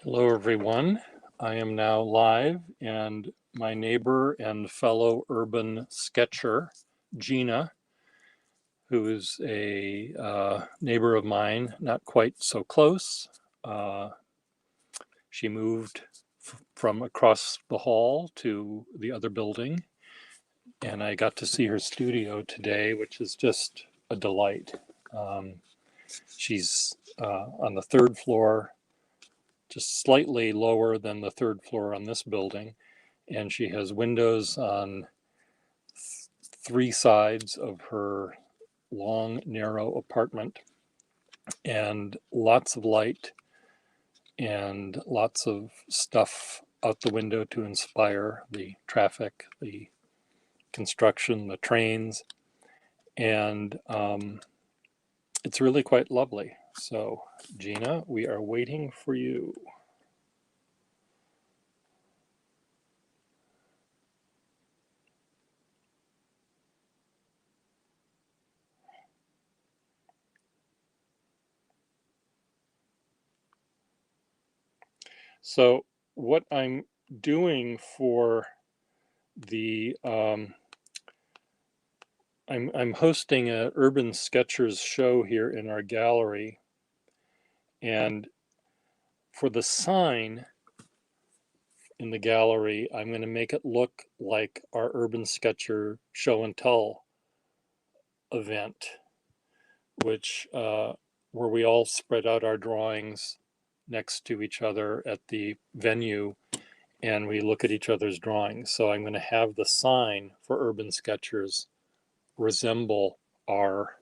Hello, everyone. I am now live, and my neighbor and fellow urban sketcher, Gina, who is a neighbor of mine, not quite so close. Uh, she moved from across the hall to the other building, and I got to see her studio today, which is just a delight. Um, she's on the third floor, just slightly lower than the third floor on this building, and she has windows on three sides of her long, narrow apartment, and lots of light and lots of stuff out the window to inspire the traffic, the construction, the trains, and it's really quite lovely. So, Gina, we are waiting for you. So, what I'm doing for the I'm hosting a Urban Sketchers show here in our gallery, and for the sign in the gallery, I'm going to make it look like our Urban Sketcher show and tell event, which where we all spread out our drawings next to each other at the venue, and we look at each other's drawings. So I'm going to have the sign for Urban Sketchers resemble our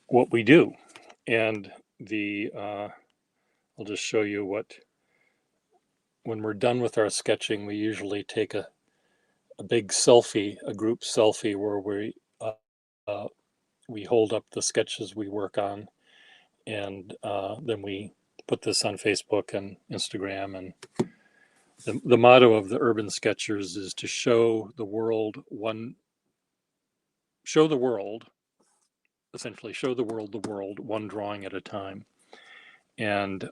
what we do. And the I'll just show you what, when we're done with our sketching, we usually take a big selfie, a group selfie, where we hold up the sketches we work on, and then we put this on Facebook and Instagram. And the motto of the Urban Sketchers is to show the world essentially show the world one drawing at a time. And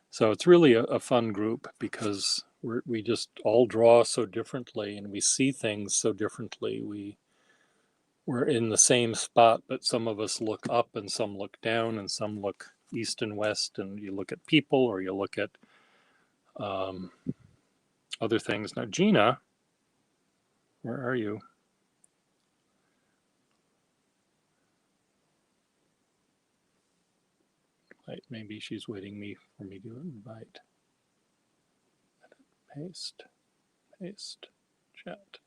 so it's really a fun group, because we just all draw so differently, and we see things so differently. We're in the same spot, but some of us look up and some look down and some look east and west, and you look at people or you look at other things. Now, Gina, where are you? Maybe she's waiting for me to invite. Paste, chat.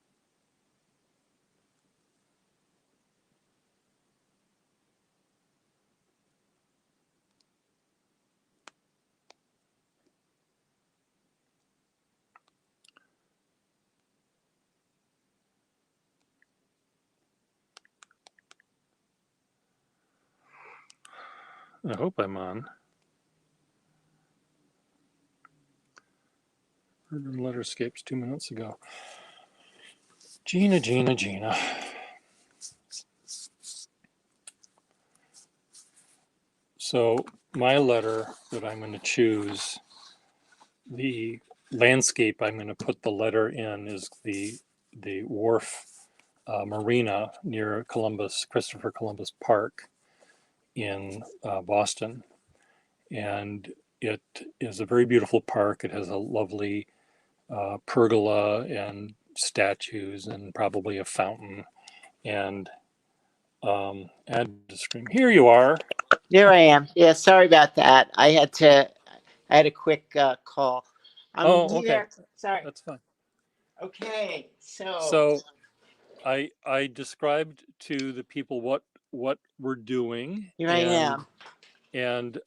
I hope I'm on. Urban letterscapes 2 minutes ago. Gina. So my letter that I'm going to choose, the landscape I'm going to put the letter in, is the wharf marina near Christopher Columbus Park in Boston. And it is a very beautiful park. It has a lovely pergola and statues and probably a fountain. And add to screen. Here you are. Here I am. Yeah, sorry about that. I had a quick call. Oh, okay. Here. Sorry. That's fine. Okay, So I described to the people what we're doing. Here I am. And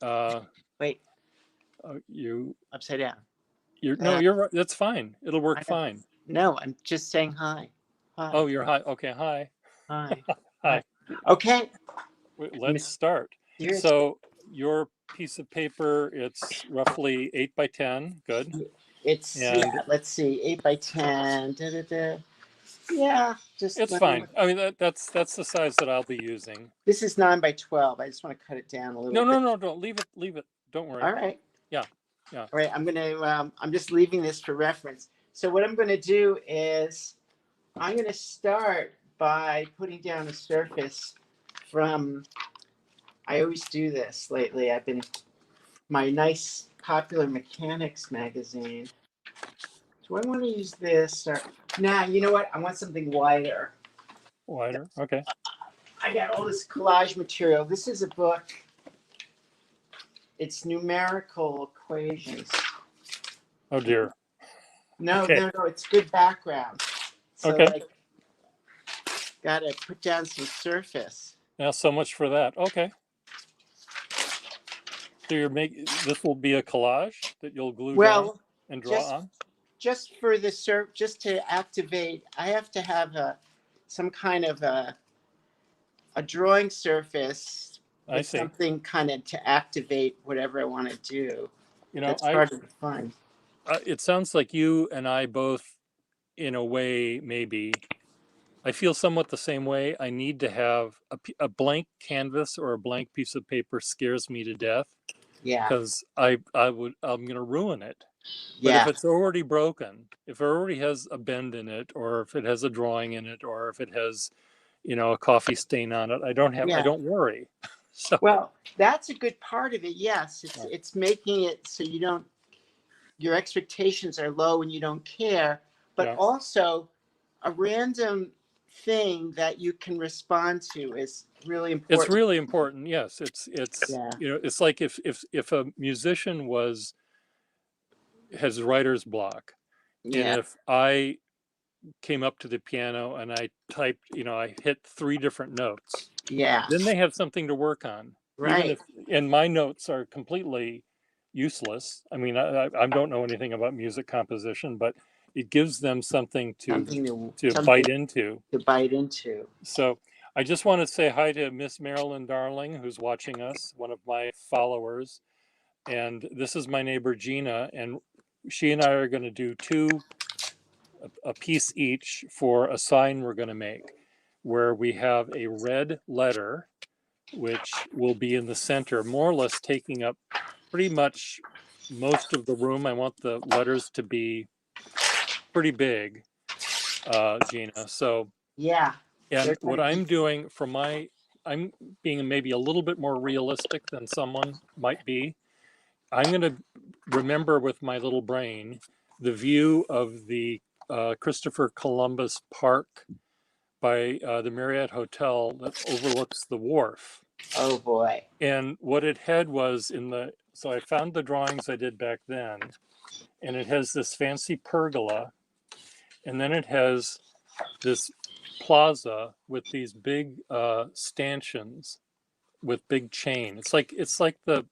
wait, you upside down. you're right. That's fine. It'll work fine. No, I'm just saying hi. Hi. Oh, you're hi. Okay, hi. Hi. Hi. Okay. Let's start. So your piece of paper, it's roughly 8 by 10. Good. It's let's see, 8 by 10. Yeah, just It's let me fine. look. I mean, that's the size that I'll be using. This is 9 by 12. I just want to cut it down a little No, no, bit. no, don't leave it. Leave it. Don't worry. All right. Yeah, yeah. All right. I'm just leaving this for reference. So what I'm going to do is I'm going to start by putting down a surface from, I always do this lately. I've been, my nice Popular Mechanics magazine. Do I want to use this or, nah, you know what? I want something wider. Wider. Okay. I got all this collage material. This is a book. It's numerical equations. Oh dear. No, Okay. no, no. It's good background. So Okay. like, gotta put down some surface. Now, so much for that. Okay. So you're making this will be a collage that you'll glue down Well, and draw just on. just for the just to activate, I have to have a some kind of a drawing surface I with see. something kind of to activate whatever I want to do. You know, That's harder to find. it sounds like you and I both, in a way, maybe. I feel somewhat the same way. I need to have a blank canvas or a blank piece of paper scares me to death Yeah, because I'm going to ruin it. But if yeah, it's already broken, if it already has a bend in it, or if it has a drawing in it, or if it has, a coffee stain on it, I yeah. don't worry. So, Well, that's a good part of it. Yes, yeah, it's making it so you don't your expectations are low and you don't care, but yeah. also a random thing that you can respond to is really It's important. really important. Yes, it's Yeah, it's like if a musician has writer's block, and yeah, if I came up to the piano and I typed, I hit three different notes, yeah, then they have something to work on. Even right. if, and my notes are completely useless. I mean, I don't know anything about music composition, but it gives them something to Something bite into. to bite into. So I just want to say hi to Miss Marilyn Darling, who's watching us, one of my followers. And this is my neighbor Gina, and she and I are going to do a piece each for a sign we're going to make, where we have a red letter, which will be in the center, more or less taking up pretty much most of the room. I want the letters to be pretty big, Gina. So, Yeah, and they're what gonna be I'm doing for I'm being maybe a little bit more realistic than someone might be. I'm going to remember with my little brain the view of the Christopher Columbus Park by the Marriott Hotel that overlooks the wharf. oh boy. And what it had was so I found the drawings I did back then, and it has this fancy pergola, and then it has this plaza with these big stanchions with big chain. It's like it's like the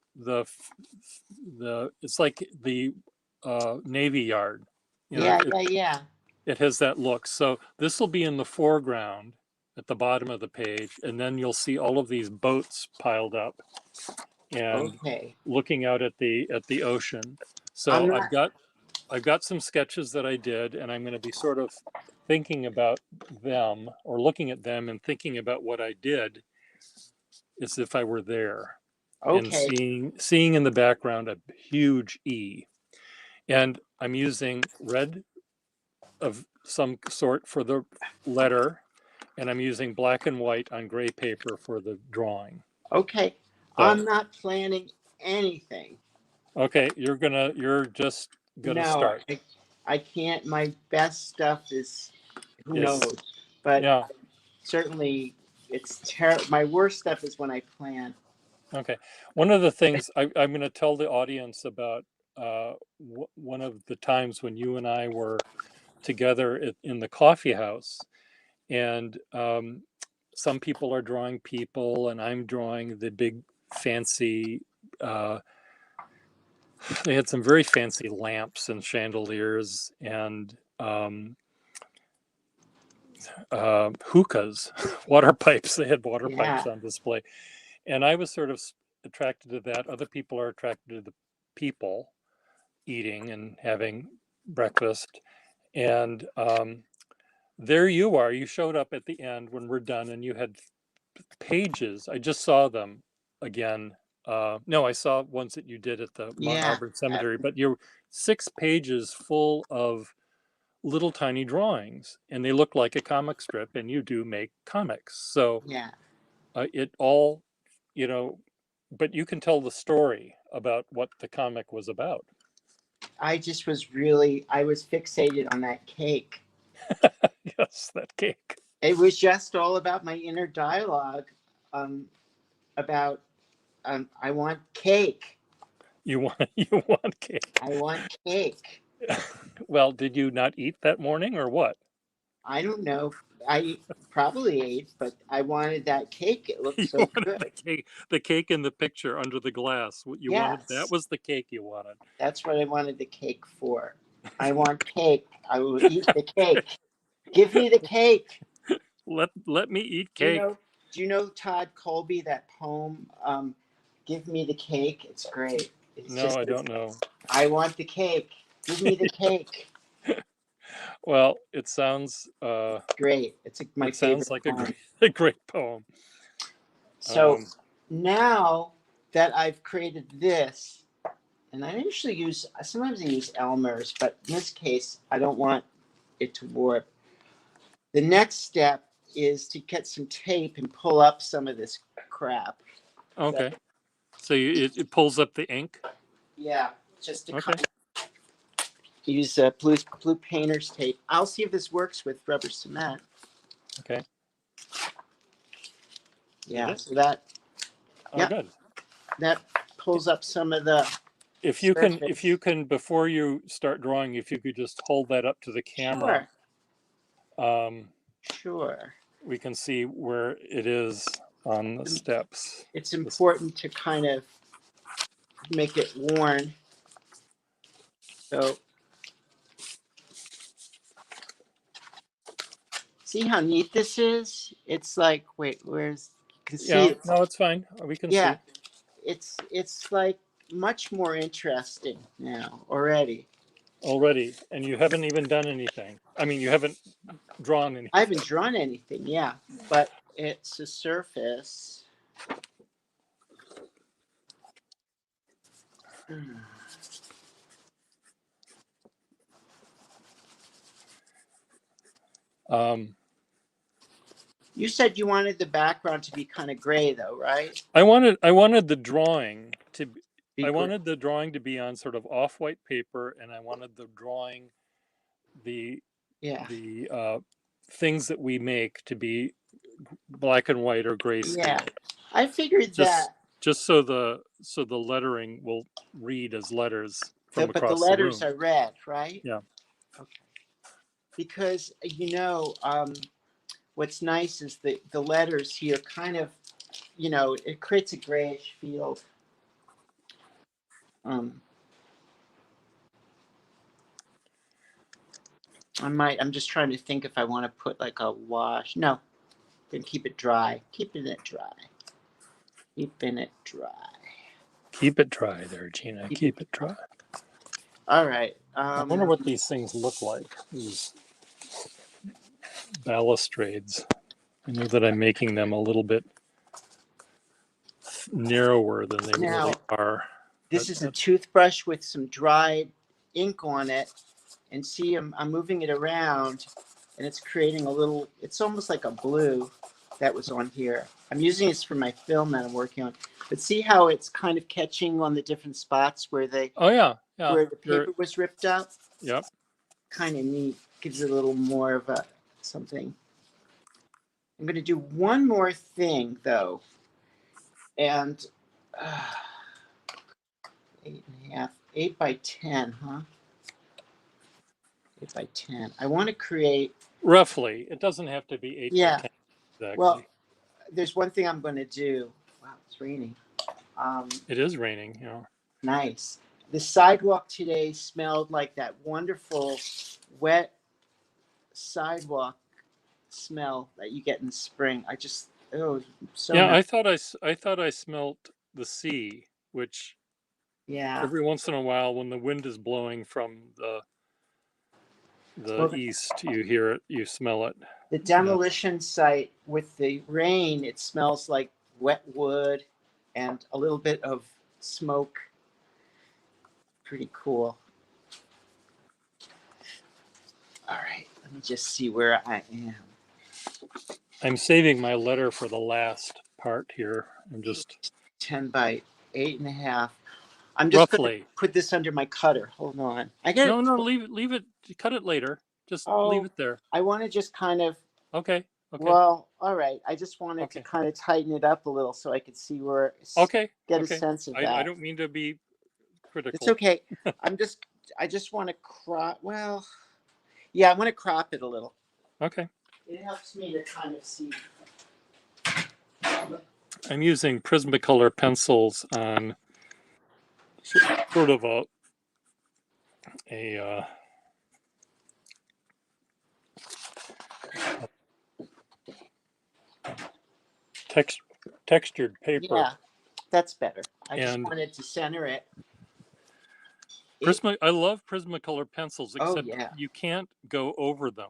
Navy Yard. You know, Yeah, it yeah, yeah. it has that look. So this will be in the foreground at the bottom of the page, and then you'll see all of these boats piled up and Okay. looking out at the ocean. I'm So not I've got some sketches that I did, and I'm going to be sort of thinking about them or looking at them and thinking about what I did as if I were there and okay. seeing in the background a huge E. And I'm using red of some sort for the letter, and I'm using black and white on gray paper for the drawing. Okay. So, I'm not planning anything. okay, you're just gonna No, start. I can't. My best stuff is who Is knows, but Yeah, certainly it's terrible. My worst stuff is when I plan. okay. One of the things I'm going to tell the audience about one of the times when you and I were together in the coffee house, and some people are drawing people, and I'm drawing the big fancy. Uh, they had some very fancy lamps and chandeliers and hookahs, water pipes. They had water pipes Yeah. on display, and I was sort of attracted to that. Other people are attracted to the people eating and having breakfast, and there you are. You showed up at the end when we're done, and you had pages. I just saw them again. No, I saw ones that you did at the Mount Yeah. Auburn Cemetery, but you're 6 pages full of little tiny drawings, and they look like a comic strip, and you do make comics. So Yeah. it all, you know, but you can tell the story about what the comic was about. I was fixated on that cake. Yes, that cake. It was just all about my inner dialogue um, about I want cake. You want cake. I want cake. Well, did you not eat that morning or what? I don't know. I probably ate, but I wanted that cake. It looked You so wanted good. the cake in the picture under the glass. What you wanted, that Yes, was the cake you wanted. that's what I wanted the cake for. I want cake. I will eat the cake. Give me the cake. Let me eat Do you cake. know? Do you know Todd Colby? That poem, "Give Me the Cake." It's great. It's No, just, I don't know. I want the cake. Give me the cake. Well, it sounds Great. It's my favorite like a poem. great a great poem. So Um, now that I've created this, and sometimes I use Elmer's, but in this case, I don't want it to warp. The next step is to get some tape and pull up some of this crap. okay. So it pulls up the ink. Yeah, just to Okay. kind of use blue painter's tape. I'll see if this works with rubber cement. Okay. Yeah, Did it? so that, Oh, yeah, good. that pulls up some of the If surface. you can, before you start drawing, if you could just hold that up to the camera, Sure, um, sure. we can see where it is on the steps. It's important to kind of make it worn. So see how neat this is? It's like, wait, where's, you can see Yeah, it. no, it's fine. We can Yeah, see it's like much more interesting now already. already, and you haven't even done anything. I mean, you haven't drawn I haven't anything. drawn anything, yeah, but it's a surface. Um, You said you wanted the background to be kind of gray, though, right? I wanted the drawing to I wanted the drawing to be on sort of off-white paper, and I wanted the drawing, the Yeah, the things that we make to be black and white or yeah. grayscale. I figured Just that, so the lettering will read as letters from but the across the letters room. are red, right? Yeah. Okay. Because what's nice is the letters here kind of, it creates a grayish field. Um, I'm just trying to think if I want to put like a wash. No, then keep it dry. Keeping it dry. Keeping it dry. Keep it dry there, Gina. Keep it. Keep it dry. All right. I wonder what these things look like. These balustrades. I know that I'm making them a little bit narrower than they really Now, are. But this is a toothbrush with some dried ink on it. And see, I'm moving it around, and it's creating a little, it's almost like a blue that was on here. I'm using this for my film that I'm working on. But see how it's kind of catching on the different spots where oh yeah, yeah. where the paper was ripped up? Yep. Kind of neat. Gives it a little more of a something. I'm going to do one more thing, though. And 8.5, 8 by 10, huh? 8 by 10. I want to create. Roughly. It doesn't have to be 8 by Yeah. 10 exactly. Well, there's one thing I'm going to do. Wow, it's raining. It is raining, you know. Nice. The sidewalk today smelled like that wonderful wet sidewalk smell that you get in spring. So Yeah, nice. I thought I smelt the sea, which Yeah. every once in a while when the wind is blowing from the east. You hear it, you smell it. The demolition site with the rain, it smells like wet wood and a little bit of smoke. Pretty cool. All right, let me just see where I am. I'm saving my letter for the last part here. I'm just 10 by 8.5. I'm just going to roughly. put this under my cutter. Hold on. No, leave it. Cut it later. Just leave it there. I want to just kind of. Okay. Well, all right. I just wanted to Okay. kind of tighten it up a little so I could see where. Get a sense of that. I don't mean to be critical. It's okay. I just want to crop. Well, yeah, I want to crop it a little. Okay. It helps me to kind of see. I'm using Prismacolor pencils on sort of a textured paper. Yeah, that's better. I just wanted to center it. I love Prismacolor pencils, except you can't go over them.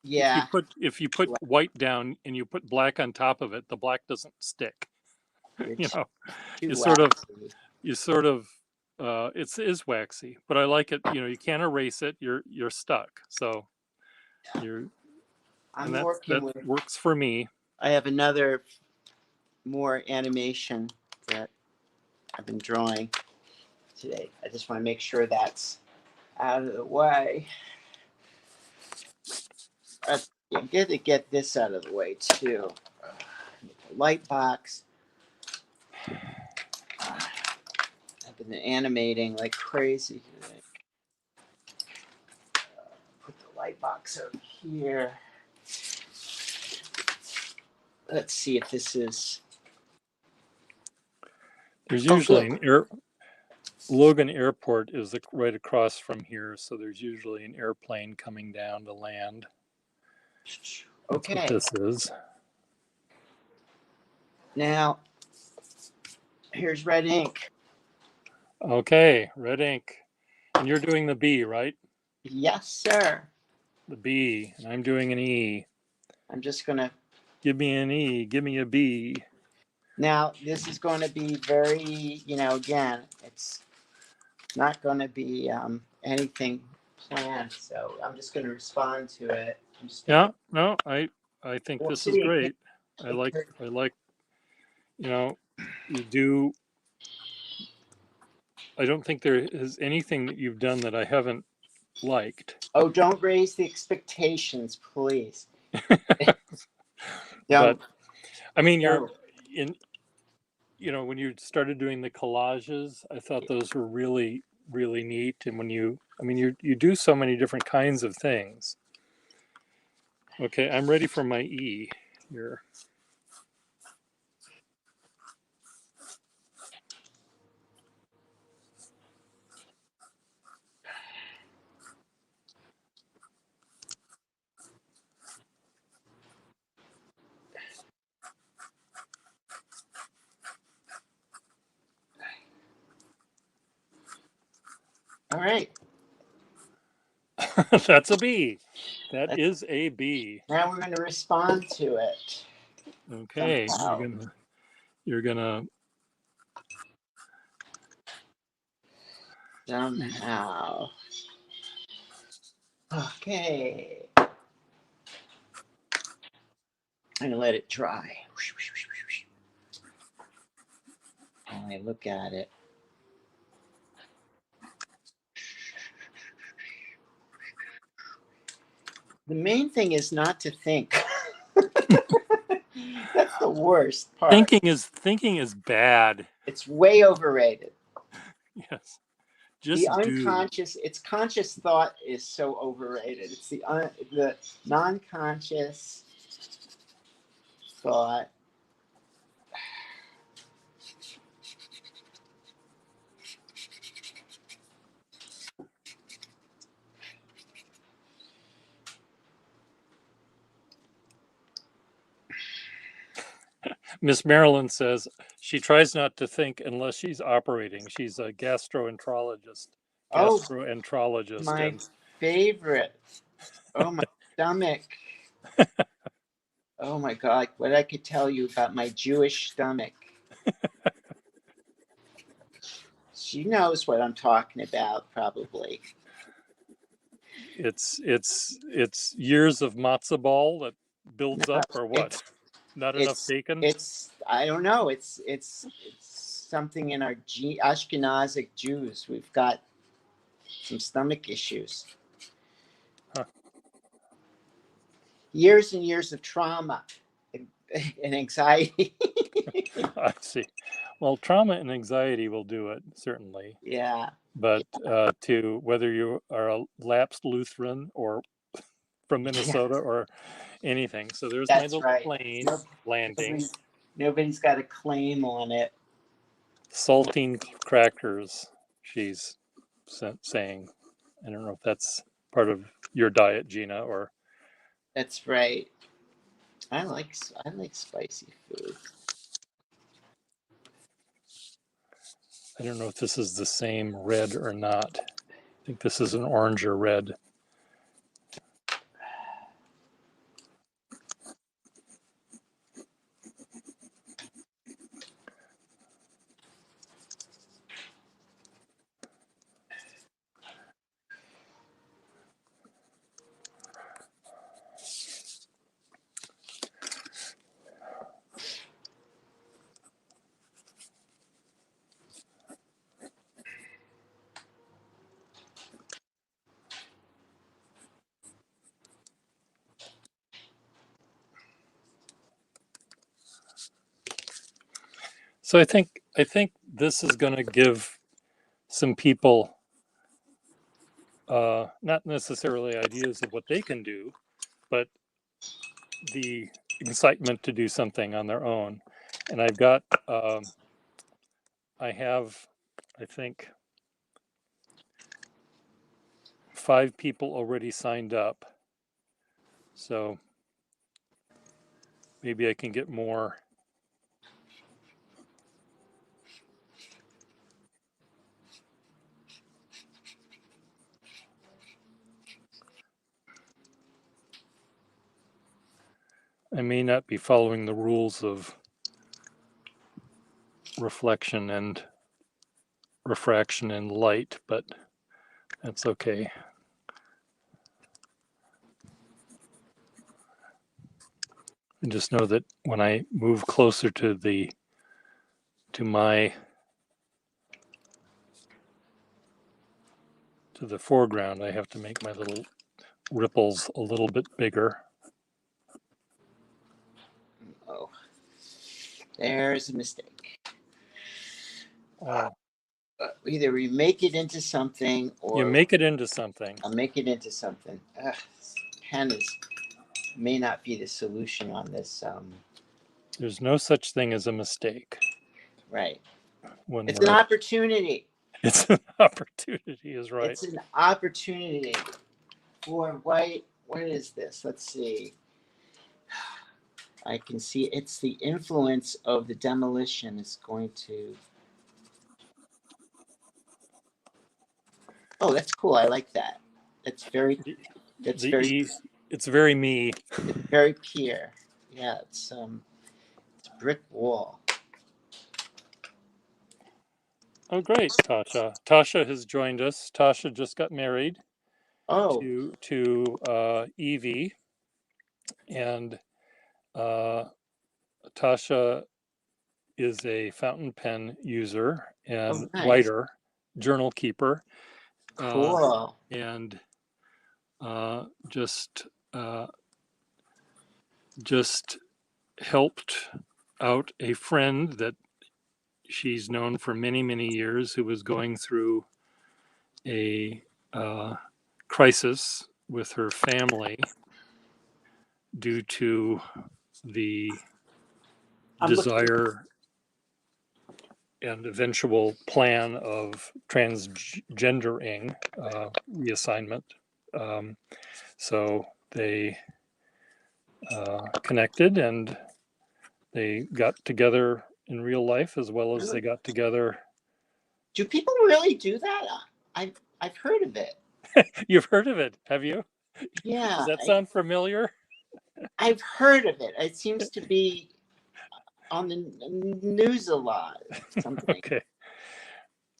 Yeah. If you put white down and you put black on top of it, the black doesn't stick. You sort of it is waxy, but I like it. You can't erase it. You're stuck. So that works for me. I have another more animation that I've been drawing today. I just want to make sure that's out of the way. I'm going to get this out of the way too. Light box. I've been animating like crazy today. Put the light box over here. Let's see if this is. There's usually an Logan Airport is right across from here, so there's usually an airplane coming down to land. That's what this is. Now, here's red ink. Okay, red ink. And you're doing the B, right? Yes, sir. The B, and I'm doing an E. I'm just going to. Give me an E, give me a B. Now, this is going to be very, again, it's not going to be anything planned, so I'm just going to respond to it. I think this is great. I like, you do. I don't think there is anything that you've done that I haven't liked. Oh, don't raise the expectations, please. But I mean, you're in. When you started doing the collages, I thought those were really, really neat. And when you do so many different kinds of things. Okay, I'm ready for my E here. All right. That's a B. That is a B. Now we're going to respond to it. Okay, you're gonna somehow. Okay. I'm going to let it dry. When I look at it. The main thing is not to think. That's the worst part. Thinking is bad. It's way overrated. Yes. Just the unconscious, its conscious thought is so overrated. It's the non-conscious thought. Miss Marilyn says she tries not to think unless she's operating. She's a gastroenterologist. My favorite. Oh, my stomach. Oh my God, what I could tell you about my Jewish stomach. She knows what I'm talking about, probably. It's years of matzo ball that builds No, up, or what? it's Not enough it's bacon? it's I don't know. It's something in our Ashkenazic Jews. We've got some stomach issues. Huh. Years and years of trauma and, and anxiety. I see. Well, trauma and anxiety will do it, certainly. Yeah, But to whether you are a lapsed Lutheran or from yeah, Minnesota or anything. So there's my that's little right. plane No, landing. nobody's got a claim on it. Saltine crackers, she's saying. I don't know if that's part of your diet, Gina, or That's right. I like spicy food. I don't know if this is the same red or not. I think this is an orange or red. So I think this is going to give some people not necessarily ideas of what they can do, but the excitement to do something on their own. And I've got I have, I think, 5 people already signed up. So maybe I can get more. I may not be following the rules of reflection and refraction and light, but that's okay. And just know that when I move closer to my to the foreground, I have to make my little ripples a little bit bigger. Oh, there's a mistake. Oh, Either we make it into something you or make it into something. I'll make it into something. This pen may not be the solution on this. There's no such thing as a mistake Right. when It's an we're. opportunity. It's an opportunity, is right. It's an opportunity for white. What is this? Let's see. I can see it's the influence of the demolition is going to. Oh, that's cool. I like that. That's very. That's The very. E, it's very me. It's very pure. Yeah, it's brick wall. Oh, great, Tasha. Tasha has joined us. Tasha just got married Oh, to Evie, and uh, Tasha is a fountain pen user oh, and nice. writer, journal keeper, Cool. and uh, just uh, just helped out a friend that she's known for many years who was going through a crisis with her family due to the I'm looking. desire and eventual plan of transgendering reassignment. Um, so they connected and they got together in real life as well as they Really? got together. Do people really do that? I've heard of it. You've heard of it, have you? Yeah, Does that sound familiar? I've heard of it. It seems to be on the news a lot. Something. Okay.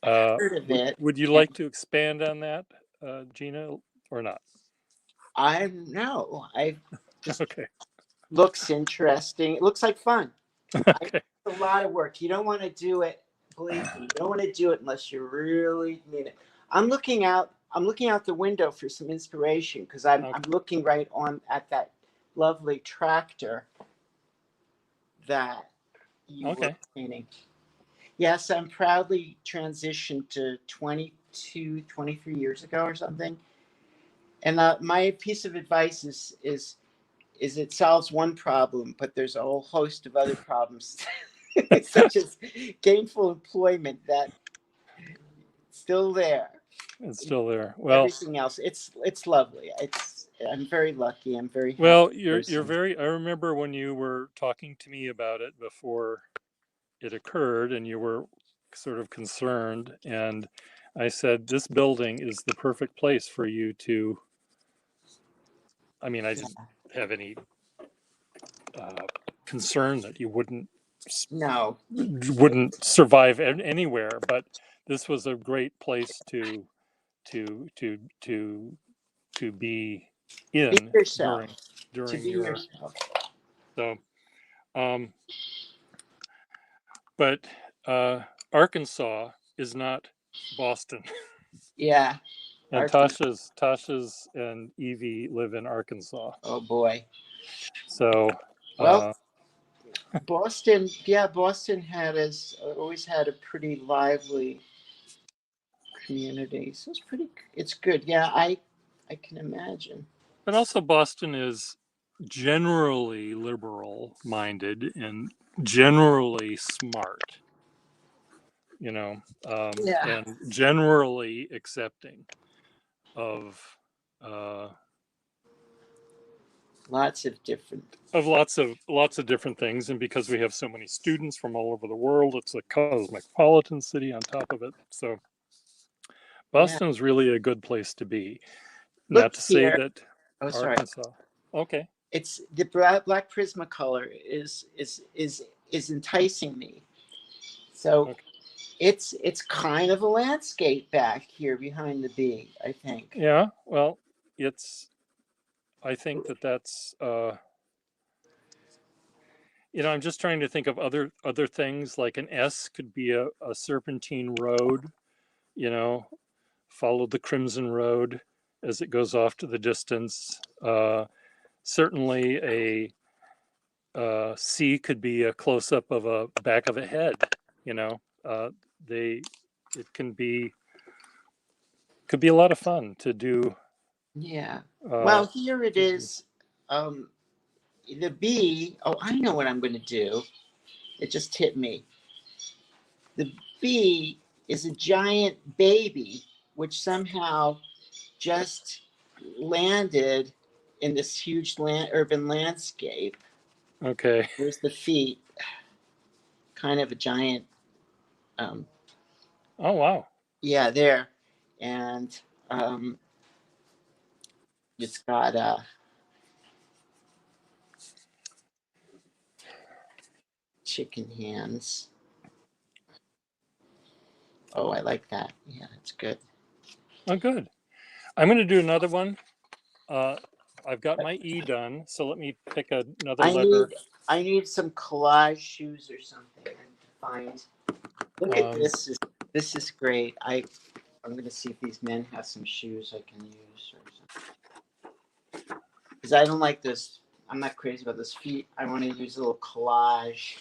Heard of Would it. would you And like to expand on that, Gina, or not? I don't know. I just Okay. looks interesting. It looks like fun. It's Okay. a lot of work. You don't want to do it. Believe me, you don't want to do it unless you really mean it. I'm looking out the window for some inspiration because I'm Okay. looking right on at that lovely tractor that you were Okay. painting. Yes, I'm proudly transitioned to 22, 23 years ago or something. And my piece of advice is it solves one problem, but there's a whole host of other problems, such as gainful employment that's still there. It's still there. Well, Everything else, it's lovely. I'm very lucky. I'm very happy you're person. very. I remember when you were talking to me about it before it occurred, and you were sort of concerned, and I said this building is the perfect place for you to. I mean, I didn't have any uh, concern that you No, wouldn't survive anywhere, but this was a great place to to to to be be in yourself. To during be your yourself. so um but Arkansas is not Boston. Yeah. And Arkansas. Tasha's and Evie live in Arkansas, Oh boy. so Well, uh Boston. Yeah, Boston had as always had a pretty lively community. So it's pretty. It's good. Yeah, I can imagine. but also Boston is generally liberal minded and generally smart, Yeah. and generally accepting of uh, Lots of different. lots of different things. And because we have so many students from all over the world, it's a cosmopolitan city on top of it. So Yeah. Boston's really a good place to be. Look Not to say here. that Oh, sorry. Arkansas. Okay. It's the black Prismacolor is enticing me. So Okay. it's kind of a landscape back here behind the bee. I think. Yeah. Well, it's. I think that's. I'm just trying to think of other things like an S could be a serpentine road. You know, follow the Crimson Road as it goes off to the distance. Certainly, a C could be a close up of a back of a head. You know, they it could be a lot of fun to do. Yeah. Uh, Well, here it to do. is. Um, the bee. Oh, I know what I'm going to do. It just hit me. The bee is a giant baby, which somehow just landed in this huge urban landscape. Okay. There's the feet, kind of a giant. Um, Oh wow. yeah, there, and um, it's got chicken hands. Oh, I like that. Yeah, it's good. Oh good. I'm going to do another one. Uh, I've got my E done, so let me pick another I need letter. I need some collage shoes or something to find. Look at Um, this. This is great. I'm gonna see if these men have some shoes I can use or something. Because I don't like this. I'm not crazy about this feet. I want to use a little collage.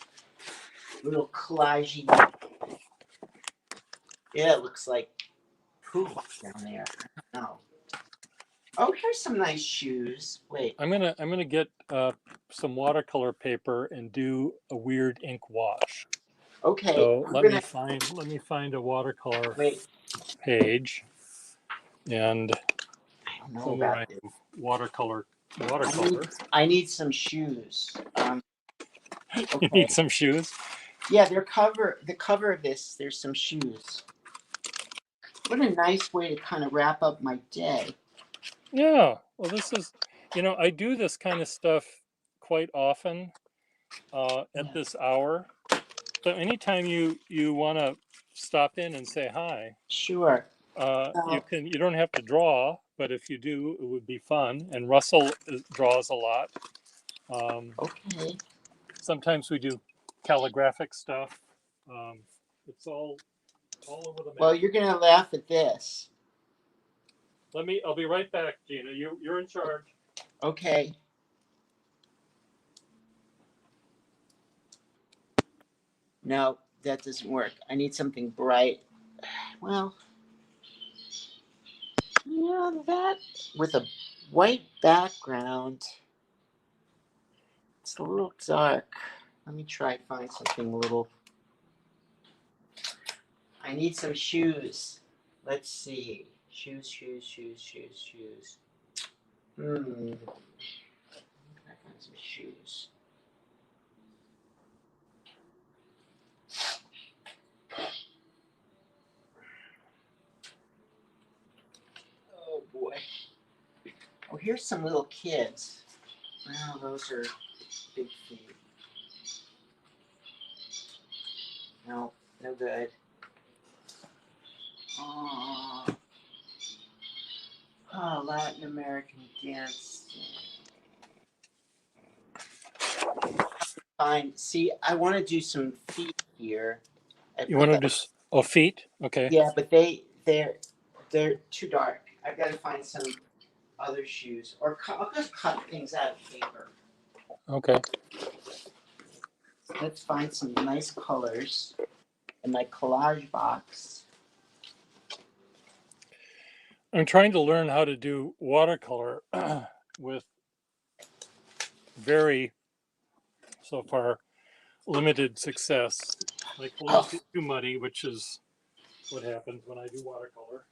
Little collagey. Yeah, it looks like poop down there. I don't know. Oh, here's some nice shoes. Wait. I'm gonna get some watercolor paper and do a weird ink wash. Okay, So I'm let me gonna find a watercolor wait. page and I don't know somewhere about I this. have watercolor. I need Watercolor. I need some shoes. You Okay. need some shoes. Yeah, the cover of this, there's some shoes. What a nice way to kind of wrap up my day. Yeah. Well, this is, I do this kind of stuff quite often at Yeah. this hour. So anytime you want to stop in and say hi, Sure. you Now, can. You don't have to draw, but if you do, it would be fun. And Russell draws a lot. Um, okay. sometimes we do calligraphic stuff. Um, it's all over the Well, map. you're gonna laugh at this. I'll be right back, Gina. You're in charge. Okay. No, that doesn't work. I need something bright. Well, yeah, that with a white background, it's a little dark. Let me try to find something a little. I need some shoes. Let's see. Shoes, shoes, shoes, shoes, shoes. Hmm. I find some shoes. Oh boy. Oh, here's some little kids. Well, those are big feet. No, no good. Oh, oh, Latin American dance. Fine. See, I want to do some feet here. I You put want to that. just feet? Okay. Yeah, but they're too dark. I've got to find some other shoes, or I'll just cut things out of paper. Okay. Let's find some nice colors in my collage box. I'm trying to learn how to do watercolor with very, so far, limited success. My colors Oh get too muddy, which is what happens when I do watercolor.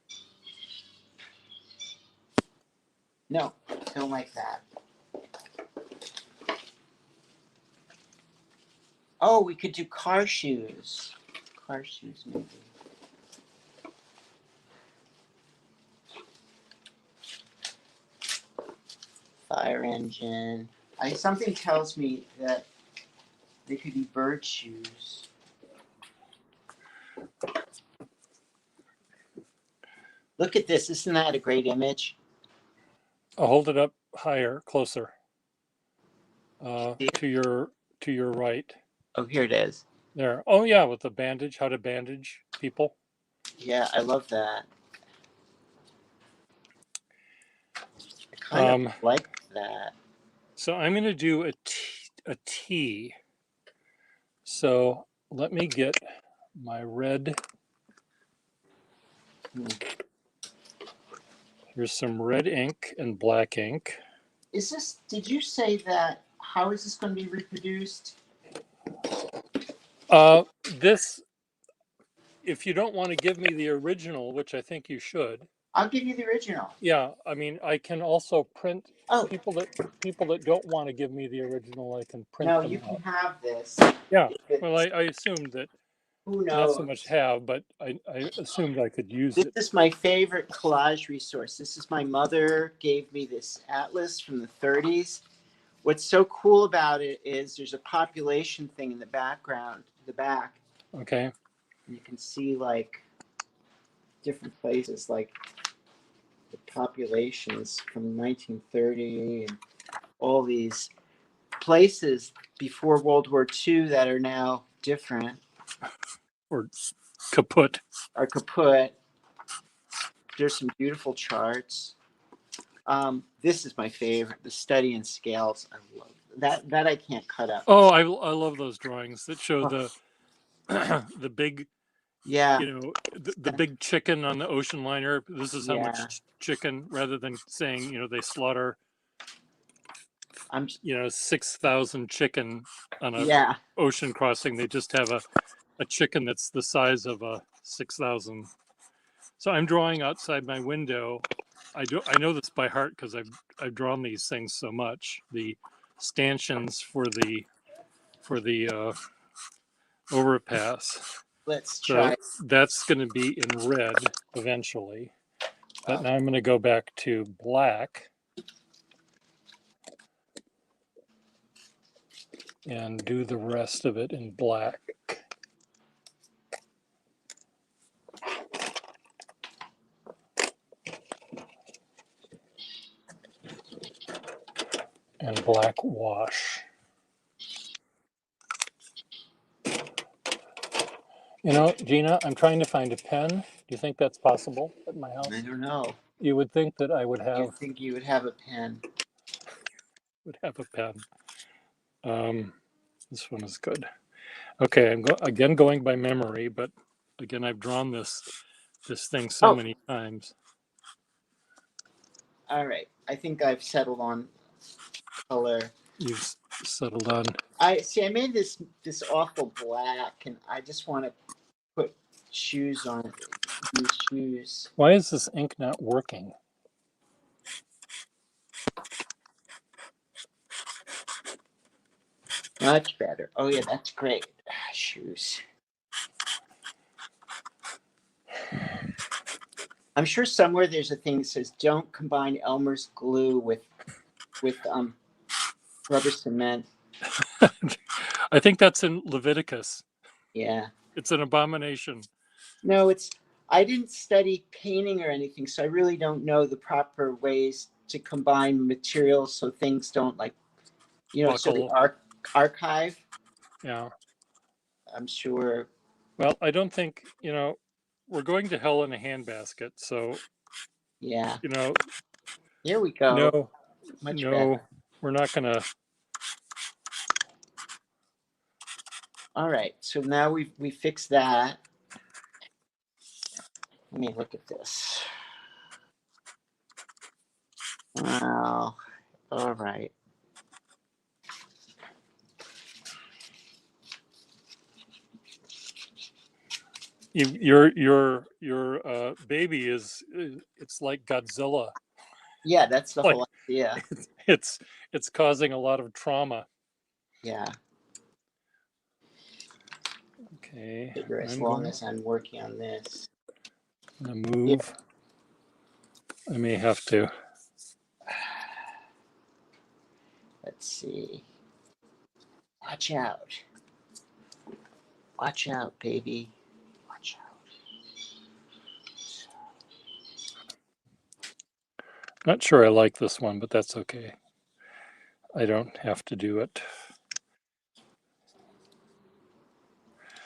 no, don't like that. Oh, we could do car shoes. Car shoes, maybe. Fire engine. Something tells me that they could be bird shoes. Look at this. Isn't that a great image? I'll hold it up higher, closer, See it? to your right. Oh, here it is. There. Oh yeah, with the bandage, how to bandage people. Yeah, I love that. I kind of Um, like that. so I'm going to do a T. So let me get my red. Hmm. Here's some red ink and black ink. Is this, did you say that, how is this going to be reproduced? This, if you don't want to give me the original, which I think you should, I'll give you the original. yeah, I mean, I can also print Oh, people that don't want to give me the original. I can print no, them you can out. have this. Yeah. If Well, it's, I assumed that who not so much knows? have, but I assumed I could use This it. is my favorite collage resource. This is my mother gave me this atlas from the 30s. What's so cool about it is there's a population thing in the background, the back. Okay. And you can see like different places, like the populations from 1930 and all these places before World War II that are now different, Or kaput. are kaput. There's some beautiful charts. This is my favorite, the study in scales. I love that. That I can't cut up. Oh, I love those drawings that show Oh, the the big, yeah, the big chicken on the ocean liner. This is how yeah. much chicken, rather than saying, they slaughter, I'm 6,000 chicken on a yeah. ocean crossing. They just have a chicken that's the size of a 6,000. So I'm drawing outside my window. I know this by heart because I've drawn these things so much. The stanchions for the overpass. Let's So try. that's going to be in red eventually. But now I'm going to go back to black and do the rest of it in black. And black wash. You know, Gina, I'm trying to find a pen. Do you think that's possible at my house? I don't know. You would think that I would have. You think you would have a pen? Would have a pen. This one is good. Okay, I'm again going by memory, but again, I've drawn this thing so many times. All right, I think I've settled on color. You've settled on. I made this awful black, and I just want to put shoes on it. These shoes. Why is this ink not working? Much better. Oh yeah, that's great. Shoes. I'm sure somewhere there's a thing that says don't combine Elmer's glue with rubber cement. I think that's in Leviticus. Yeah. It's an abomination. No, I didn't study painting or anything, so I really don't know the proper ways to combine materials so things don't so the archive. Yeah. I'm sure. Well, I don't think, we're going to hell in a handbasket, so yeah. Here we go. No, Much better. We're not gonna. All right, so now we fixed that. Let me look at this. Wow. All right. Your baby is, it's like Godzilla. Yeah, that's the whole idea. It's causing a lot of trauma. Yeah. Okay. As long as I'm working on this. I'm gonna move. Yeah. I may have to. Let's see. Watch out. Watch out, baby. Watch out. Not sure I like this one, but that's okay. I don't have to do it.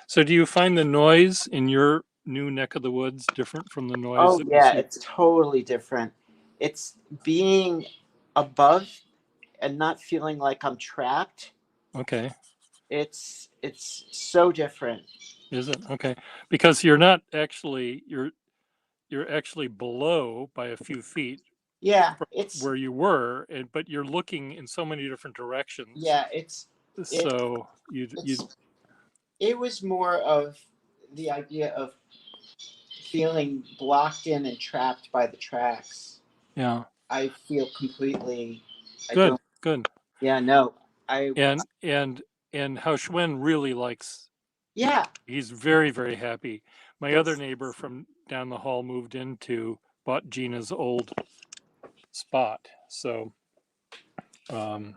So do you find the noise in your new neck of the woods different from the noise? Oh, yeah, it's totally different. It's being above and not feeling like I'm trapped. Okay. It's so different. Is it? Okay. Because you're not actually, you're actually below by a few feet. Yeah, it's where you were, but you're looking in so many different directions. Yeah, it was more of the idea of feeling blocked in and trapped by the tracks. Yeah. I feel completely. Good. Yeah, no. And how Schwen really likes. Yeah. He's very, very happy. My other neighbor from down the hall bought Gina's old spot. So, I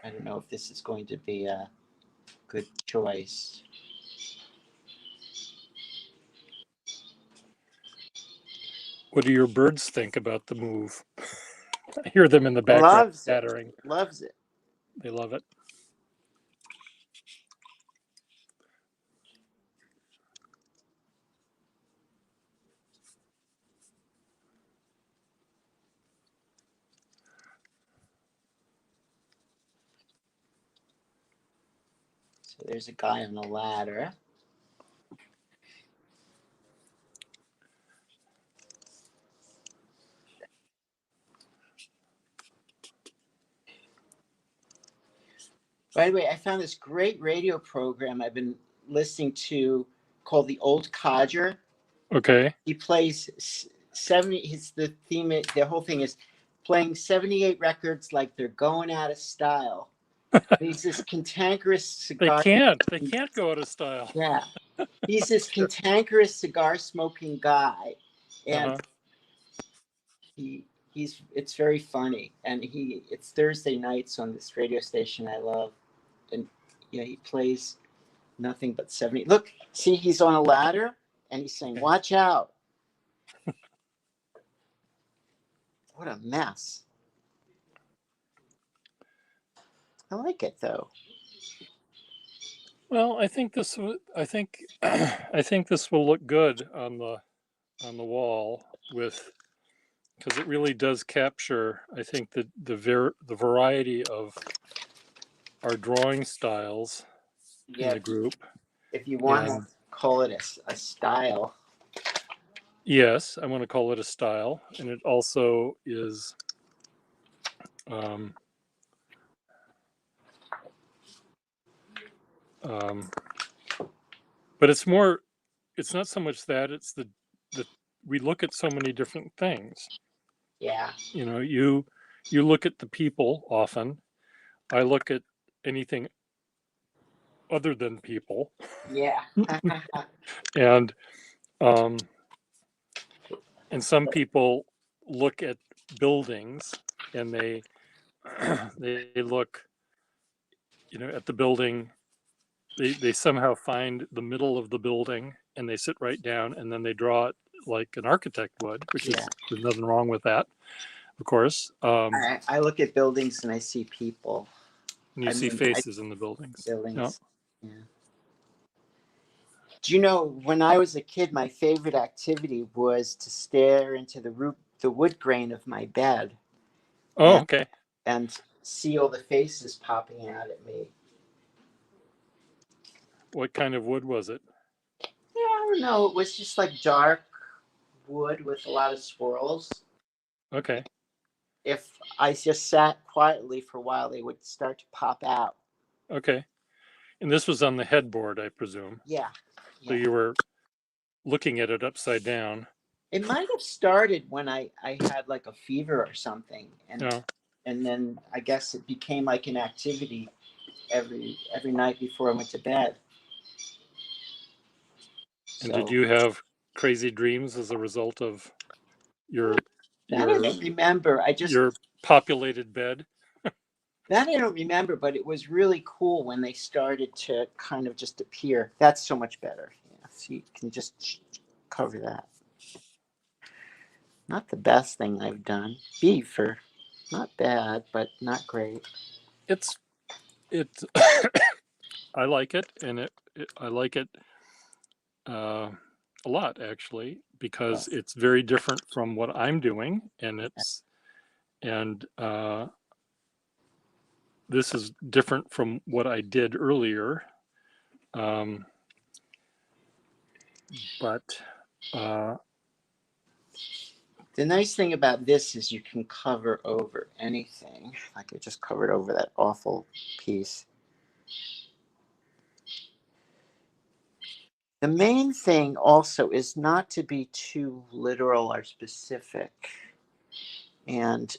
don't know if this is going to be a good choice. What do your birds think about the move? I hear them in the background chattering. Loves it. They love it. So there's a guy on a ladder. By the way, I found this great radio program I've been listening to called The Old Codger. Okay. He plays 70. The whole thing is playing 78 records like they're going out of style. He's this cantankerous They cigar. can't. They can't go out of style. Yeah, he's this cantankerous cigar smoking guy, and Uh-huh. he's it's very funny. And it's Thursday nights on this radio station I love, and yeah, he plays nothing but 70. Look, see, he's on a ladder, and he's saying, Okay. "Watch out!" What a mess. I like it though. Well, I think this. I think. I think this will look good on the wall with because it really does capture. I think the variety of our drawing styles in Yeah, the group. if you want to And call it a style. yes, I want to call it a style, and it also is. Um, um, but it's more. It's not so much that it's the we look at so many different things. Yeah, You know, you look at the people often. I look at anything other than people, yeah. and um, and some people look at buildings and they look, you know, at the building. They somehow find the middle of the building and they sit right down and then they draw it like an architect would, which Yeah. is there's nothing wrong with that, of course. I look at buildings and I see people. And you I see mean, I faces in the buildings. Yeah. buildings. Yeah. Do you know when I was a kid, my favorite activity was to stare into the wood grain of my bed Oh, and okay. and see all the faces popping out at me. What kind of wood was it? Yeah, I don't know. It was just like dark wood with a lot of swirls. Okay. If I just sat quietly for a while, they would start to pop out. Okay. And this was on the headboard, I presume. Yeah, So yeah. you were looking at it upside down. It might have started when I had like a fever or something, Yeah. and then I guess it became like an activity every night before I went to bed. And did So you have crazy dreams as a result of your that I your don't remember. your populated bed? That I don't remember, but it was really cool when they started to kind of just appear. That's so much better. Yeah, so you can just cover that. Not the best thing I've done. Beef or not bad, but not great. It's it I like it and I like it uh a lot actually Yeah, because it's very different from what I'm doing and yeah. it's and this is different from what I did earlier. Um, but uh, The nice thing about this is you can cover over anything. Like I just covered over that awful piece. The main thing also is not to be too literal or specific. And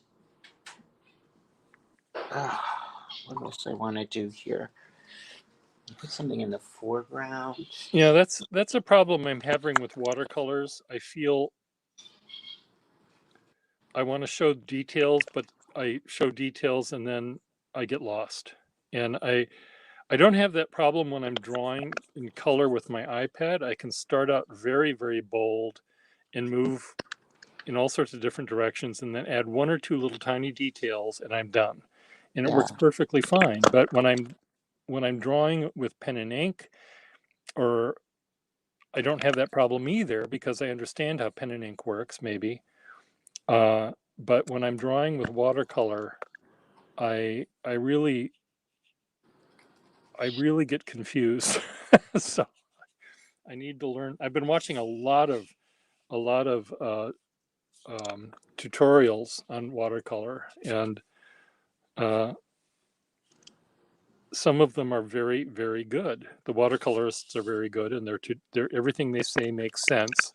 what else I want to do here? Put something in the foreground. yeah, that's a problem I'm having with watercolors. I feel I want to show details, but I show details and then I get lost. And I don't have that problem when I'm drawing in color with my iPad. I can start out very, very bold and move in all sorts of different directions and then add one or two little tiny details and I'm done. And it Yeah, works perfectly fine. But when I'm drawing with pen and ink, or I don't have that problem either because I understand how pen and ink works, maybe. But when I'm drawing with watercolor, I really get confused. So I need to learn. I've been watching a lot of tutorials on watercolor, and uh, some of them are very, very good. The watercolorists are very good, and they're everything they say makes sense,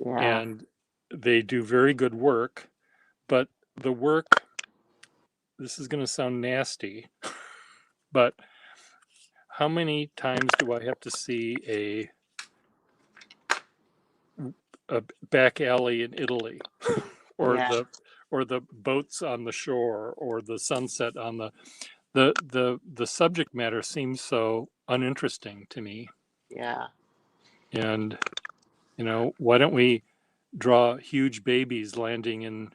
yeah. and they do very good work. But the work, this is going to sound nasty, but how many times do I have to see a back alley in Italy, or Yeah, the boats on the shore, or the sunset on the subject matter seems so uninteresting to me. yeah, And why don't we draw huge babies landing in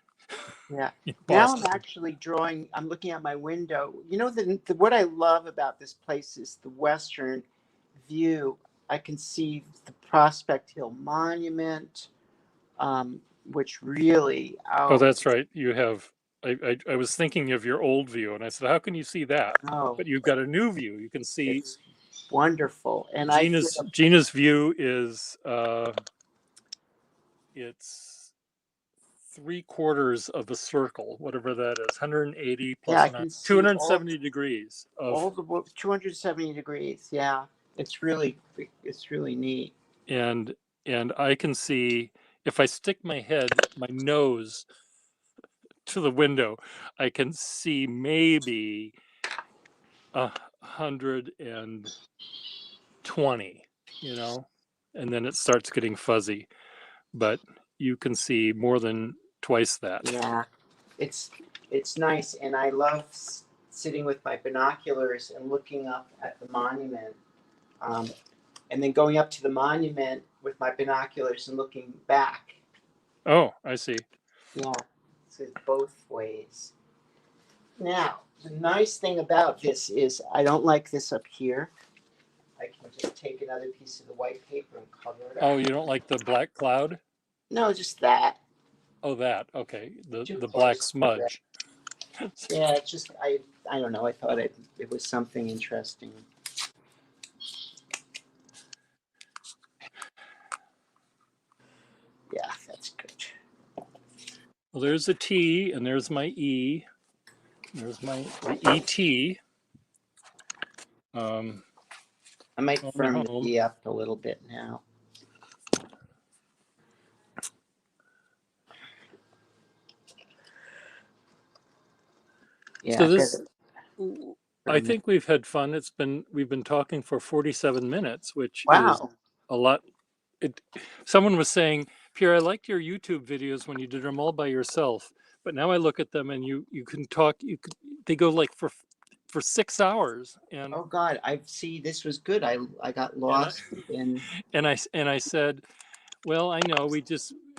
yeah. Now I'm Boston? actually drawing. I'm looking out my window. You know, what I love about this place is the western view. I can see the Prospect Hill Monument, which really, Oh, oh, that's right. You have. I was thinking of your old view, and I said, "How can you see that?" no, But you've got a new view. You can see it's wonderful. And I Gina's feel, Gina's view is it's 3/4 of a circle, whatever that is, 180 yeah, I plus 9, can see 270 degrees all of, the 270 degrees. Yeah, it's really neat. and I can see if I stick my nose to the window, I can see maybe 120, and then it starts getting fuzzy, but you can see more than twice that. Yeah, it's it's nice, and I love sitting with my binoculars and looking up at the monument, um, and then going up to the monument with my binoculars and looking back. Oh, I see. Yeah, so it's both ways. Now, the nice thing about this is I don't like this up here. I can just take another piece of the white paper and cover it Oh, up. you don't like the black cloud? No, just that. Oh, that. Okay. Too The black close to that. smudge. Yeah, it's just I don't know. I thought it was something interesting. Yeah, that's good. Well, there's a T, and there's my E. There's the ET um, I might on the firm the home. D up a little bit now. Yeah, So I this, better I firm it. think we've been talking for 47 minutes, which is Wow. a lot. It, someone was saying, Pierre, I liked your YouTube videos when you did them all by yourself, but now I look at them and you can talk. They go like for 6 hours, Oh God, I see. This was good. I got and I lost in. and I said, well, I know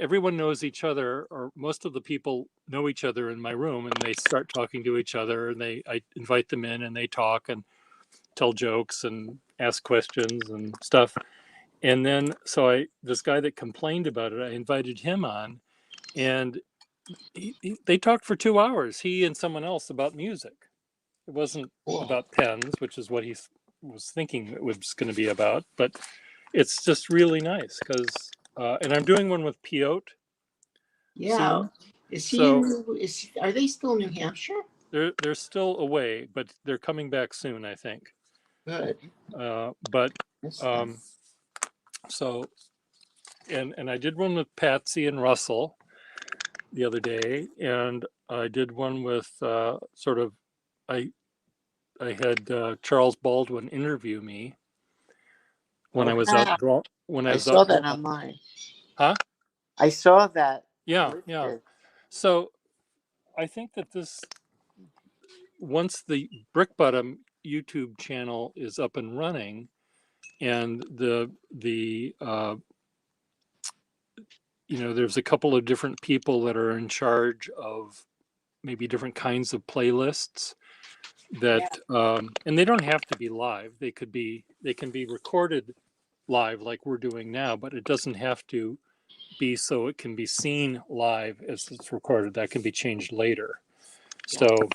everyone knows each other, or most of the people know each other in my room, and they start talking to each other, and I invite them in, and they talk and tell jokes and ask questions and stuff. And then this guy that complained about it, I invited him on, and they talked for 2 hours, he and someone else, about music. It wasn't Cool. about pens, which is what he was thinking it was going to be about, but it's just really nice because, and I'm doing one with Piot Yeah. soon. Is he in? So Are they still in New Hampshire? they're still away, but they're coming back soon, I think. Good. But Miss them. um, so and I did one with Patsy and Russell the other day, and I did one with sort of I I had Charles Baldwin interview me when Oh I was out yeah, when I I was saw out that drawing. online. Huh? I saw that Yeah, yeah. listed. So I think that once the Brick Bottom YouTube channel is up and running, and there's a couple of different people that are in charge of maybe different kinds of playlists that, Yeah. and they don't have to be live. They can be recorded live like we're doing now, but it doesn't have to be so it can be seen live as it's recorded. That can be changed later. Yeah. So,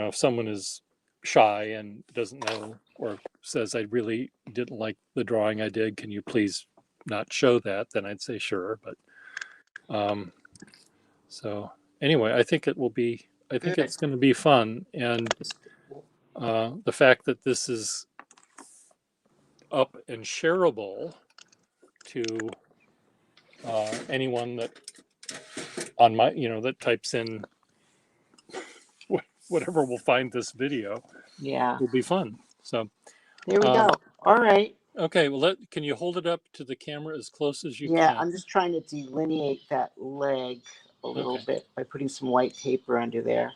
if someone is shy and doesn't know, or says, I really didn't like the drawing I did, can you please not show that? Then I'd say sure. But so anyway, I think Good. it's going to be fun. And the fact that this is up and shareable to anyone that that types in whatever will find this video Yeah. will be fun. So There we go. All right. okay, well, can you hold it up to the camera as close as you Yeah, can? I'm just trying to delineate that leg a little Okay. bit by putting some white paper under there.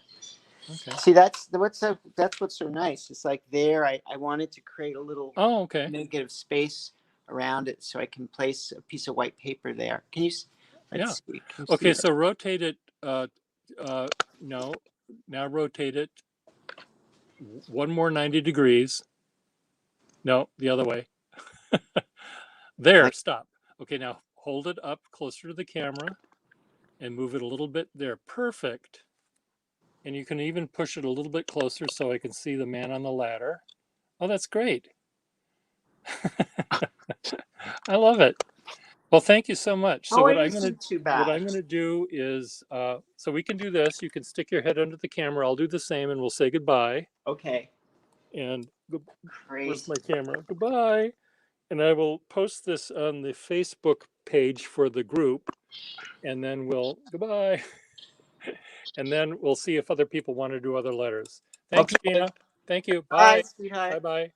Okay. See, that's what's so nice. It's like there, I wanted to create a little Oh, okay. negative space around it so I can place a piece of white paper there. Can you? Yeah. Let's see. Can you see Okay, it? so rotate it. No, now rotate it one more 90 degrees. No, the other way. There, Like, stop. Okay, now hold it up closer to the camera and move it a little bit there. Perfect. And you can even push it a little bit closer so I can see the man on the ladder. Oh, that's great. I love it. Well, thank you so much. So oh, it isn't too what bad. I'm gonna do is so we can do this. You can stick your head under the camera. I'll do the same, and we'll say goodbye. Okay. And where's Crazy. my camera? Goodbye. And I will post this on the Facebook page for the group, and then we'll goodbye. And then we'll see if other people want to do other letters. Thanks, Okay. Gina. Thank you. Bye, Bye. sweetheart. Bye bye.